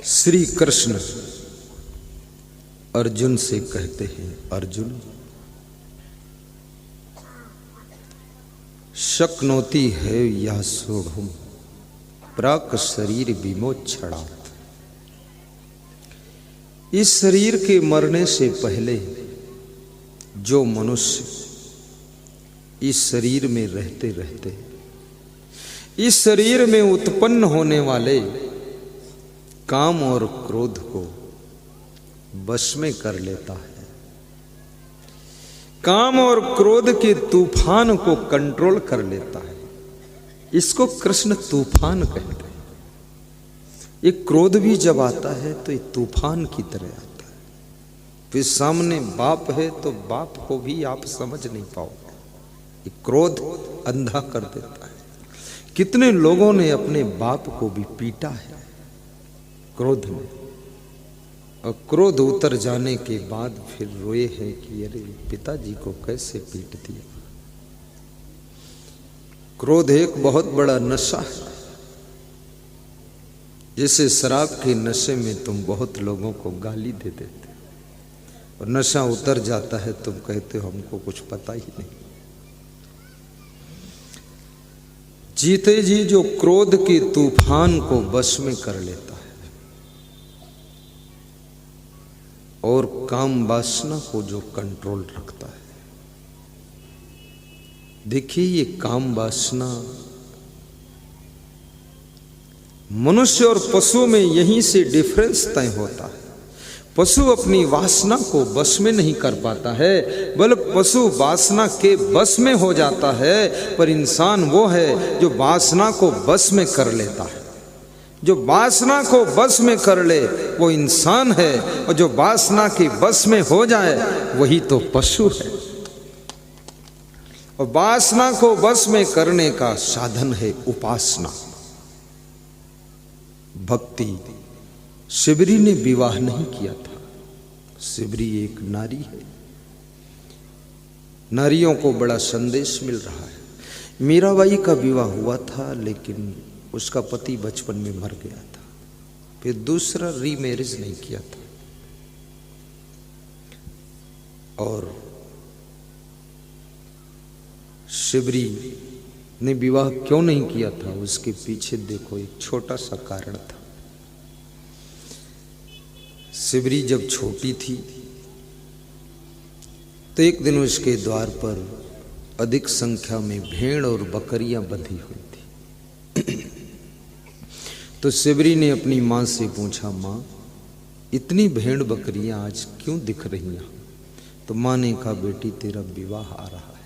श्री कृष्ण अर्जुन से कहते हैं, अर्जुन शक्नोति है या सोढ़ुम प्राक शरीर विमोक्षणात्। इस शरीर के मरने से पहले जो मनुष्य इस शरीर में रहते रहते इस शरीर में उत्पन्न होने वाले काम और क्रोध को वश में कर लेता है, काम और क्रोध के तूफान को कंट्रोल कर लेता है, इसको कृष्ण तूफान कहते हैं। ये क्रोध भी जब आता है तो ये तूफान की तरह आता है। फिर सामने बाप है तो बाप को भी आप समझ नहीं पाओगे। ये क्रोध अंधा कर देता है। कितने लोगों ने अपने बाप को भी पीटा है क्रोध में, और क्रोध उतर जाने के बाद फिर रोए हैं कि अरे पिताजी को कैसे पीट दिया। क्रोध एक बहुत बड़ा नशा है। जैसे शराब के नशे में तुम बहुत लोगों को गाली दे देते और नशा उतर जाता है, तुम कहते हो हमको कुछ पता ही नहीं। जीते जी जो क्रोध के तूफान को वश में कर लेता है और काम वासना को जो कंट्रोल रखता है। देखिए ये काम वासना मनुष्य और पशु में यहीं से डिफरेंस तय होता है। पशु अपनी वासना को बस में नहीं कर पाता है, बल्कि पशु वासना के बस में हो जाता है, पर इंसान वो है जो वासना को बस में कर लेता है। जो वासना को बस में कर ले वो इंसान है, और जो वासना के बस में हो जाए वही तो पशु है। और वासना को बस में करने का साधन है उपासना, भक्ति। शिवरी ने विवाह नहीं किया था। शिवरी एक नारी है। नारियों को बड़ा संदेश मिल रहा है। मीराबाई का विवाह हुआ था, लेकिन उसका पति बचपन में मर गया था। फिर दूसरा रीमैरिज नहीं किया था। और शिवरी ने विवाह क्यों नहीं किया था, उसके पीछे देखो एक छोटा सा कारण था। शिवरी जब छोटी थी तो एक दिन उसके द्वार पर अधिक संख्या में भेड़ और बकरियां बंधी हुई थी। तो शिवरी ने अपनी माँ से पूछा, माँ इतनी भेड़ बकरियां आज क्यों दिख रही हैं? तो माँ ने कहा, बेटी तेरा विवाह आ रहा है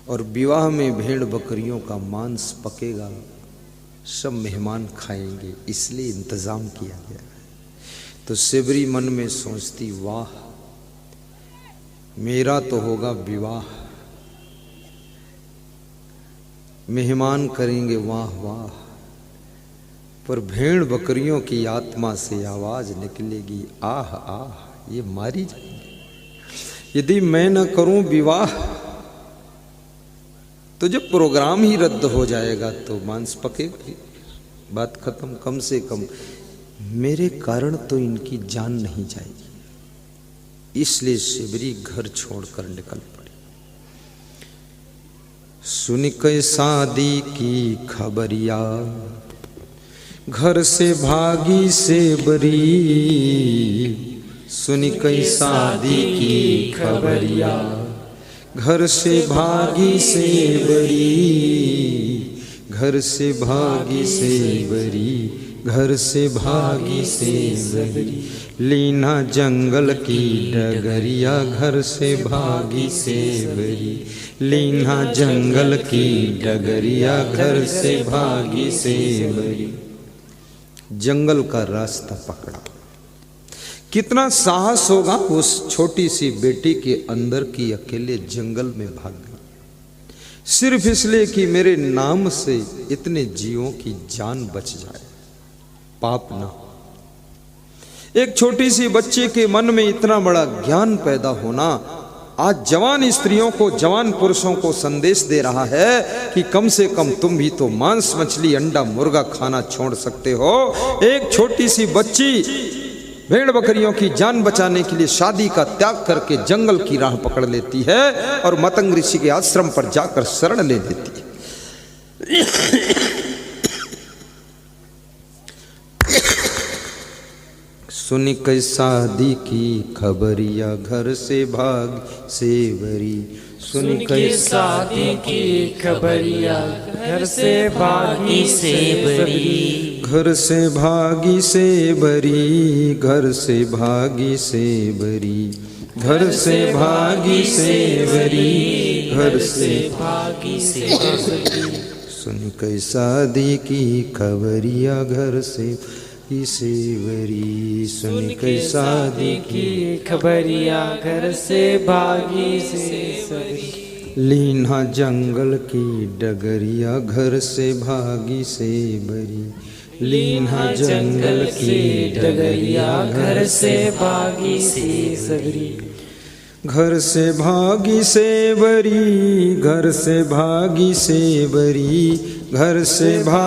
और विवाह में भेड़ बकरियों का मांस पकेगा, सब मेहमान खाएंगे, इसलिए इंतजाम किया गया है। तो शिवरी मन में सोचती, वाह मेरा तो होगा विवाह, मेहमान करेंगे वाह वाह, पर भेड़ बकरियों की आत्मा से आवाज निकलेगी, आह आह ये मारी जाएंगे। यदि मैं न करूं विवाह तो जब प्रोग्राम ही रद्द हो जाएगा तो मांस पकेगा, बात खत्म। कम से कम मेरे कारण तो इनकी जान नहीं जाएगी। इसलिए शिवरी घर छोड़कर निकल पड़ी। सुन के शादी की खबरिया घर से भागी सेबरी। सुन के शादी की खबरिया घर से भागी सेबरी। घर से भागी सेबरी, घर से भागी सेबरी। लीना जंगल की डगरिया घर से भागी सेबरी। लीना जंगल की डगरिया घर से भागी सेबरी। जंगल का रास्ता पकड़ा। कितना साहस होगा उस छोटी सी बेटी के अंदर की, अकेले जंगल में भाग गई, सिर्फ इसलिए कि मेरे नाम से इतने जीवों की जान बच जाए, पाप ना। एक छोटी सी बच्चे के मन में इतना बड़ा ज्ञान पैदा होना आज जवान स्त्रियों को, जवान पुरुषों को संदेश दे रहा है कि कम से कम तुम भी तो मांस, मछली, अंडा, मुर्गा खाना छोड़ सकते हो। एक छोटी सी बच्ची भेड़ बकरियों की जान बचाने के लिए शादी का त्याग करके जंगल की राह पकड़ लेती है और मतंग ऋषि के आश्रम पर जाकर शरण ले लेती है। सुन के शादी की खबरिया घर से भाग सेवरी, सुन के शादी की खबरिया घर से भागी सेवरी, घर से भागी सेवरी, घर से भागी सेवरी, घर से भागी सेवरी, घर से भागी सेवरी। सुन के शादी की खबरिया घर से सेवरी, सुन के शादी की खबरिया घर से भागी सेवरी। लीना जंगल की डगरिया घर से भागी सेवरी, लीना जंगल की डगरिया घर से भागी सेवरी, घर से भागी सेवरी, घर से भागी सेवरी, घर से